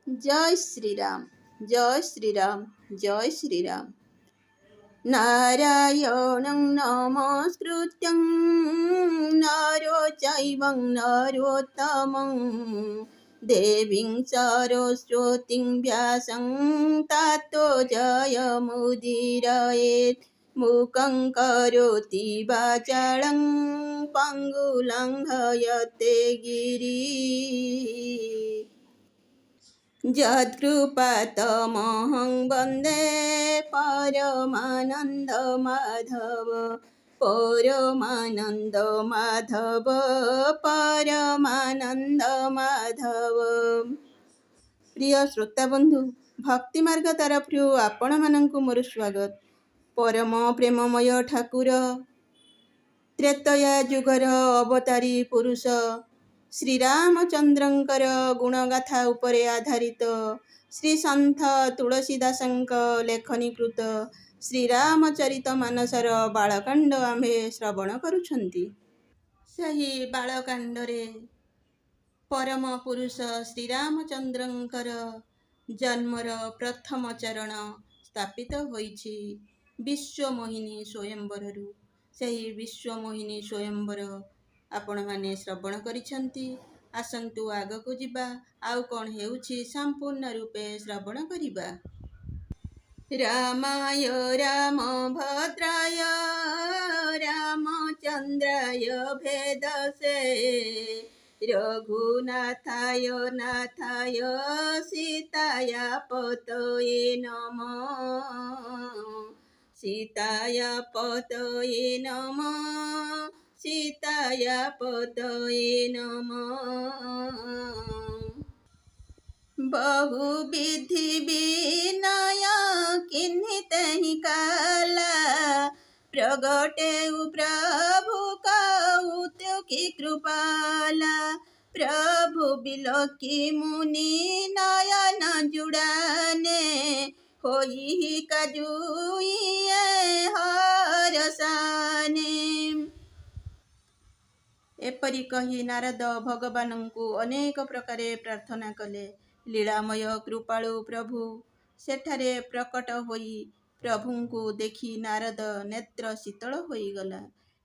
जय श्री राम। जय श्री राम। जय श्री राम। नारायणं नमस्कृत्यं नरो चैवं नरोत्तमं देवीं सरस्वतीं व्यासं ततो जयमुदीरयेत्। मूकं करोति वाचालं पङ्गुलङ्घयते गिरिं। यत्कृपातमहं वन्दे परमानन्दमाधव। परमानन्दमाधव। परमानन्दमाधव। प्रिय श्रोता बंधु, भक्ति मार्ग तरफरु आपण मानंकु मोर स्वागत। परम प्रेममय ठाकुर त्रेतया जुगर अवतारी पुरुष श्रीरामचंद्रंकर गुणगाथा उपरे आधारित श्री संत तुलसीदासंक लेखनीकृत श्रीरामचरित मानसर बालकांड आम्भे श्रवण करुछंती। सही बालकांडरे परम पुरुष श्रीरामचंद्रंकर जन्मर प्रथम चरण स्थापित होइछि विश्वमोहिनी स्वयंवररू। सही विश्वमोहिनी स्वयंवर आपण माने श्रवण करिछंती। आसंतु आगकु जिबा आउ कोन हेउछि संपूर्ण रूपे श्रवण करिबा। रामाय रामभद्राय रामचंद्राय भेदसे रघुनाथाय नाथाय सीताय पतये नमः। सीताय पतये नमः। सीताय पतये नमः। बहुविधि विनय किन्हितहि काला प्रगटे प्रभु कौतुकी कृपाला। प्रभु बिलकी मुनि नयन जुड़ाने होई काजुइए हरसाने। एपरि कही नारद भगवानंकु अनेक प्रकारे प्रार्थना कले। लीलामय कृपाळु प्रभु सेठारे प्रकट होई प्रभुंकु देखि नारद नेत्र शीतल होईगला।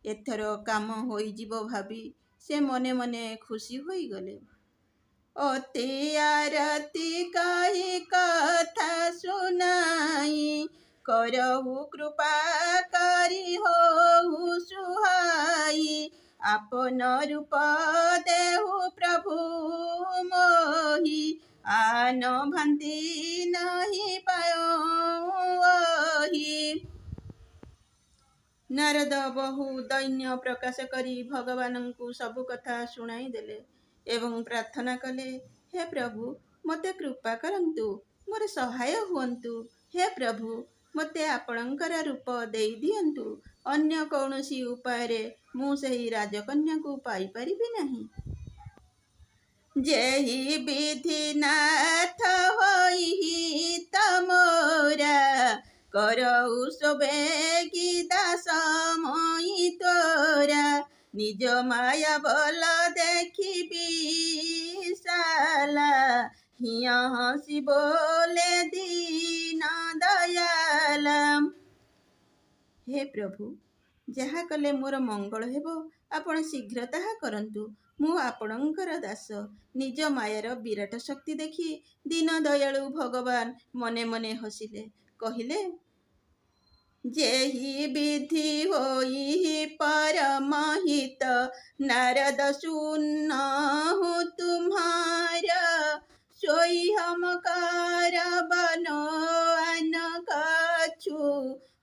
एथर काम होईजिब भाबी से मने मने खुशी होईगले। अति आरती कही कथा सुनाई करहु कृपा करी होहु सुहाई। आपन रूप देहु प्रभु मोहि आन भांति नहीं पाओहि। नारद बहु दैन्य प्रकाश करी भगवानंकु सबु कथा शुणाई देले एवं प्रार्थना कले, हे प्रभु मते कृपा करंतु, मोर सहाय हुअंतु। हे प्रभु मते आपणंकर रूप देई दियंतु। अन्य कौनसी उपाय मु सही राजकन्या को पाई परिबि नहीं। जेहि विधि नाथ होई तमोरा करऊ सोबेगी दास मोहि तोरा। निज माया बल देखि विशाला हिया हसी बोले दीन दयाला। हे प्रभु जहा कले मोर मंगल हेबो आपण शीघ्र ताहा करंतु। मु आपणंकर दास। निज मायार विराट शक्ति देखि दीन दयालु भगवान मने मने हसिले कहिले, जेहि विधि होई परमहित नारद सुनहु तुम्हारा। सोई हम करबनो अन कछु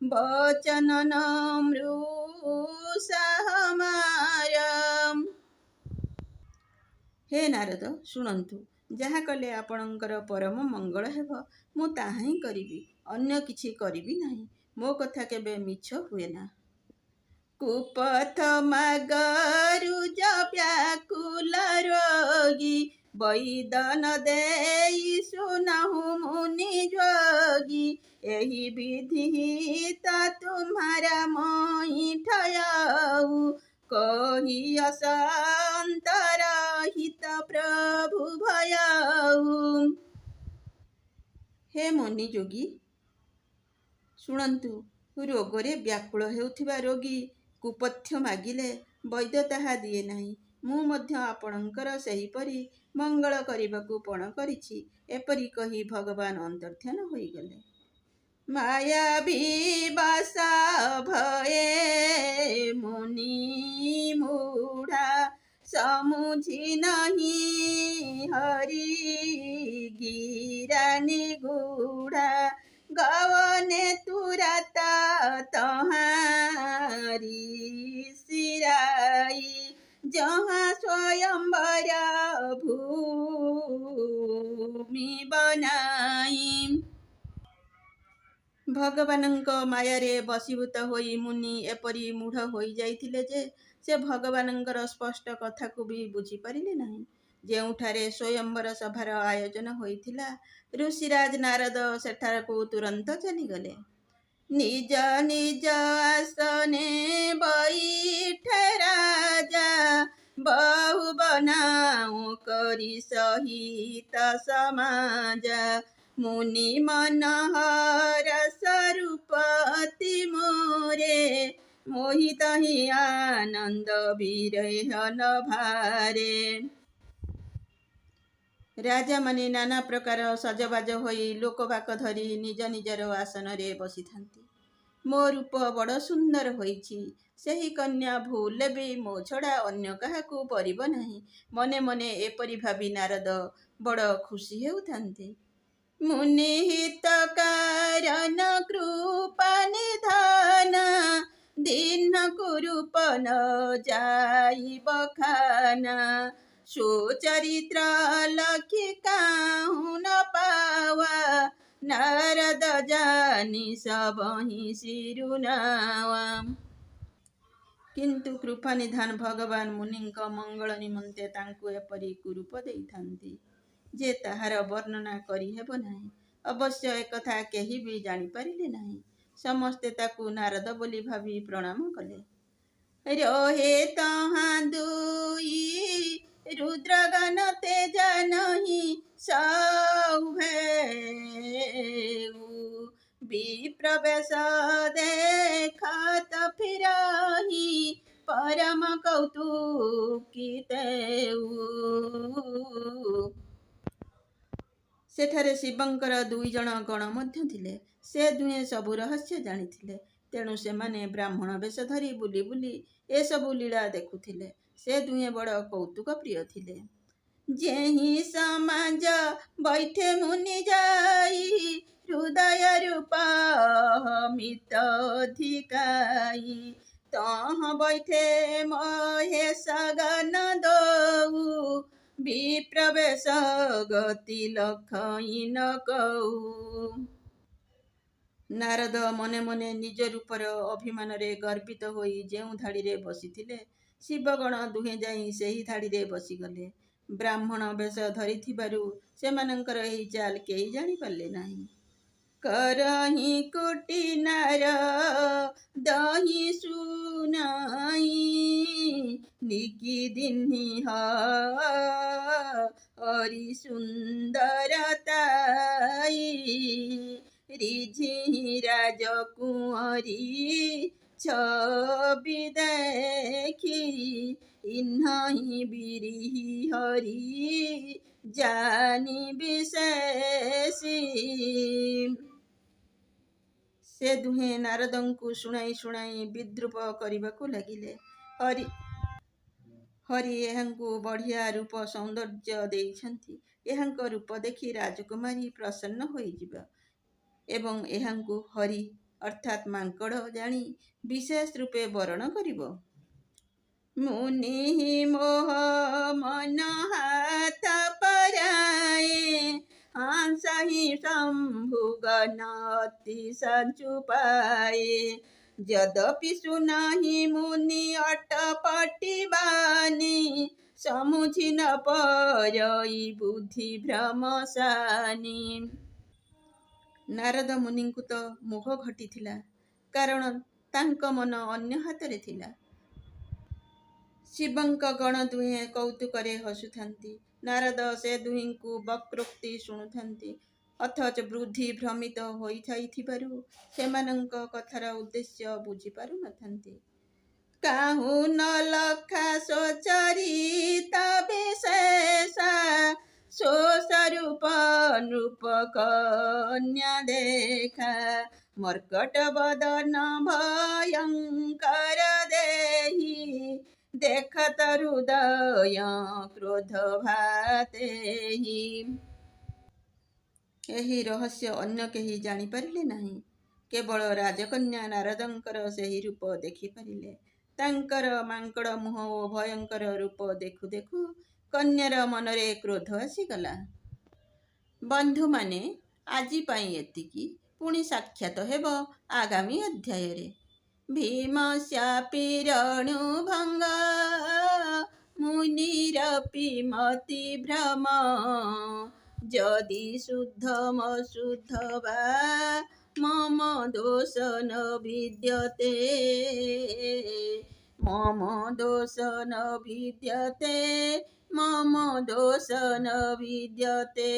वचन नमृषा हमारा। हे नारद शुणंतु, जहा कले आपणंकर परम मंगल हेब मु ताहा ही करिबि, अन्य किछि करिबि नाही। मो कथा केबे मिछ हुए ना। कुपथ मागरु व्याकुल रोगी वैदन देई सुनहु मुनि जोगी। एहि विधि ता तुम्हारा मोहि ठयाऊ कही असंतर हित प्रभु भयाऊ। हे ମୁନି ଯୋଗୀ, ଶୁଣନ୍ତୁ, ରୋଗରେ ବ୍ୟାକୁଳ ହେଉଥିବା ରୋଗୀ କୁପଥ୍ୟ ମାଗିଲେ ବୈଦ୍ୟ ତାହା ଦିଏ ନାହିଁ। ମୁଁ ମଧ୍ୟ ଆପଣଙ୍କର ସେହିପରି ମଙ୍ଗଳ କରିବାକୁ ପଣ କରିଛି। ଏପରି କହି ଭଗବାନ ଅନ୍ତର୍ଧ୍ୟାନ ହୋଇଗଲେ। ମାୟା ବିବାସ ଭୟେ ମୁନି ମୂଢ଼ା ସମୁଝି ନାହିଁ ହରି ଗିରା ନିଗୂଢ଼ା ଗवने तुरत तहारी सिराई जहाँ स्वयंवर भूमि बनाई। ଭଗବାନଙ୍କ ମାୟାରେ ବଶୀଭୂତ ହୋଇ ମୁନି ଏପରି ମୂଢ଼ ହୋଇଯାଇଥିଲେ ଯେ ସେ ଭଗବାନଙ୍କର ସ୍ପଷ୍ଟ କଥାକୁ ବି ବୁଝିପାରିଲେ ନାହିଁ। ଯେଉଁଠାରେ ସ୍ୱୟଂବର ସଭାର ଆୟୋଜନ ହୋଇଥିଲା, ଋଷିରାଜ ନାରଦ ସେଠାକୁ ତୁରନ୍ତ ଚାଲିଗଲେ। ନିଜ ନିଜ ଆସନେ ବୈଠେ ରାଜା ବହୁ ବନାଉ କରି ସହିତ ସମାଜ ମୁନି ମନୋହର ସ୍ୱରୂପତି ମୋରେ ମୋହିତ ହିଁ ଆନନ୍ଦ ବିରହନ ଭାରେ। ରାଜାମାନେ ନାନା ପ୍ରକାର ସଜବାଜ ହୋଇ ଲୋକବାକ ଧରି ନିଜ ନିଜର ଆସନରେ ବସିଥାନ୍ତି। ମୋ ରୂପ ବଡ଼ ସୁନ୍ଦର ହୋଇଛି, ସେହି କନ୍ୟା ଭୁଲରେ ବି ମୋ ଛଡ଼ା ଅନ୍ୟ କାହାକୁ ପରିବ ନାହିଁ। ମନେ ମନେ ଏପରି ଭାବି ନାରଦ ବଡ଼ ଖୁସି ହେଉଥାନ୍ତି। ମୁନି ହିତ କାରଣ କୃପା ନିଧାନ ଦିନକୁ ରୂପ ନ ଯାଇ ବଖାନା ସୁଚରିତ୍ର ଲଖି କାହୁଁ ନ ପାୱା ନାରଦ ଜାନି ସବହି ଶିରୁନାୱା। କିନ୍ତୁ କୃପାନିଧାନ ଭଗବାନ ମୁନିଙ୍କ ମଙ୍ଗଳ ନିମନ୍ତେ ତାଙ୍କୁ ଏପରି କୁରୂପ ଦେଇଥାନ୍ତି ଯେ ତାହାର ବର୍ଣ୍ଣନା କରିହେବ ନାହିଁ। ଅବଶ୍ୟ ଏକଥା କେହି ବି ଜାଣିପାରିଲେ ନାହିଁ। ସମସ୍ତେ ତାକୁ ନାରଦ ବୋଲି ଭାବି ପ୍ରଣାମ କଲେ। ରହେ ତହାଁ ଦୁଇ ରୁଦ୍ରଗଣ ତେଜ ନାହିଁ ସୌଭେଉ ବିପ୍ରବେଶ ଦେଖତ ଫିରହି ପରମ କୌତୁକିତେଉ। ସେଠାରେ ଶିବଙ୍କର 2 ଜଣ ଗଣ ମଧ୍ୟ ଥିଲେ। ସେ ଦୁହେଁ ସବୁ ରହସ୍ୟ ଜାଣିଥିଲେ। ତେଣୁ ସେମାନେ ବ୍ରାହ୍ମଣ ବେଶ ଧରି ବୁଲି ବୁଲି ଏସବୁ ଲୀଳା ଦେଖୁଥିଲେ। ସେ ଦୁହେଁ ବଡ଼ କୌତୁକ ପ୍ରିୟ ଥିଲେ। ଯେହି ସମାଜ ବୈଠେ ମୁନି ଯାଇ ହୃଦୟ ରୂପ ମିତ ଅଧିକାଇ ତହ ବୈଠେ ମହେଶ ଗନ ଦଉ ବିପ୍ରବେଶ ଗତି ଲଖଇ ନ କଉ। ନାରଦ ମନେ ମନେ ନିଜ ରୂପର ଅଭିମାନରେ ଗର୍ବିତ ହୋଇ ଯେଉଁ ଧାଡ଼ିରେ ବସିଥିଲେ, ଶିବଗଣ ଦୁହେଁ ଯାଇ ସେହି ଧାଡ଼ିରେ ବସିଗଲେ। ବ୍ରାହ୍ମଣ ବେଶ ଧରିଥିବାରୁ ସେମାନଙ୍କର ଏହି ଚାଲ କେହି ଜାଣିପାରିଲେ ନାହିଁ। କରହିଁ କୋଟି ନାର ଦହି ସୁନାଇ ନିକି ଦିନି ହରି ସୁନ୍ଦରତାଇ ରିଝି ରାଜକୁଅଁରୀ ଛବି ଦେଖି ଇହ୍ନହିଁ ବିରିହି ହରି ଜାନି ବିଶେଷୀ। ସେ ଦୁହେଁ ନାରଦଙ୍କୁ ଶୁଣାଇ ଶୁଣାଇ ବିଦ୍ରୂପ କରିବାକୁ ଲାଗିଲେ। ହରି ଏହାଙ୍କୁ ବଢ଼ିଆ ରୂପ ସୌନ୍ଦର୍ଯ୍ୟ ଦେଇଛନ୍ତି। ଏହାଙ୍କ ରୂପ ଦେଖି ରାଜକୁମାରୀ ପ୍ରସନ୍ନ ହୋଇଯିବ ଏବଂ ଏହାଙ୍କୁ ହରି ଅର୍ଥାତ୍ ମାଙ୍କଡ଼ ଜାଣି ବିଶେଷ ରୂପେ ବରଣ କରିବ। ମୁନି ମୋହ ମନ ହାତ ପରାଏ ହାଂସହି ଶମ୍ଭୁ ଗନ ଅତି ସଞ୍ଚୁପାଏ ଯଦପି ସୁନାହି ମୁନି ଅଟପଟି ବାନି ସମୁଝି ନ ପରଇ ବୁଦ୍ଧି ଭ୍ରମ ସାନି। ନାରଦ ମୁନିଙ୍କୁ ତ ମୋହ ଘଟିଥିଲା, କାରଣ ତାଙ୍କ ମନ ଅନ୍ୟ ହାତରେ ଥିଲା। ଶିବଙ୍କ ଗଣ ଦୁହେଁ କୌତୁକରେ ହସୁଥାନ୍ତି। ନାରଦ ସେ ଦୁହିଁଙ୍କୁ ବକ୍ରୋକ୍ତି ଶୁଣୁଥାନ୍ତି। ଅଥଚ ବୃଦ୍ଧି ଭ୍ରମିତ ହୋଇଯାଇଥିବାରୁ ସେମାନଙ୍କ କଥାର ଉଦ୍ଦେଶ୍ୟ ବୁଝିପାରୁନଥାନ୍ତି। କାହୁ ନ ଲଖା ସଚରିତ ବିଶେଷ ସ୍ୱସ୍ୱରୂପ ନୃପ କନ୍ୟା ଦେଖା ମର୍କଟ ବଦନ ଭୟଙ୍କର ଦେହି ଦେଖତ ହୃଦୟ କ୍ରୋଧ ଭାତେହି। ଏହି ରହସ୍ୟ ଅନ୍ୟ କେହି ଜାଣିପାରିଲେ ନାହିଁ। କେବଳ ରାଜକନ୍ୟା ନାରଦଙ୍କର ସେହି ରୂପ ଦେଖିପାରିଲେ। ତାଙ୍କର ମାଙ୍କଡ଼ ମୁହଁ ଓ ଭୟଙ୍କର ରୂପ ଦେଖୁ ଦେଖୁ କନ୍ୟାର ମନରେ କ୍ରୋଧ ଆସିଗଲା। ବନ୍ଧୁମାନେ, ଆଜି ପାଇଁ ଏତିକି। ପୁଣି ସାକ୍ଷାତ ହେବ ଆଗାମୀ ଅଧ୍ୟାୟରେ। ଭୀମ శాపి రణୁଭଙ୍ଗ ମୁନିରପି ମତି ଭ୍ରମ ଯଦି ଶୁଦ୍ଧମଶୁଦ୍ଧ ବା ମମ ଦୋଷ ନ ବିଦ୍ୟତେ ମମ ଦୋଷ ନ ବିଦ୍ୟତେ ମମ ଦୋଷ ନ ବିଦ୍ୟତେ।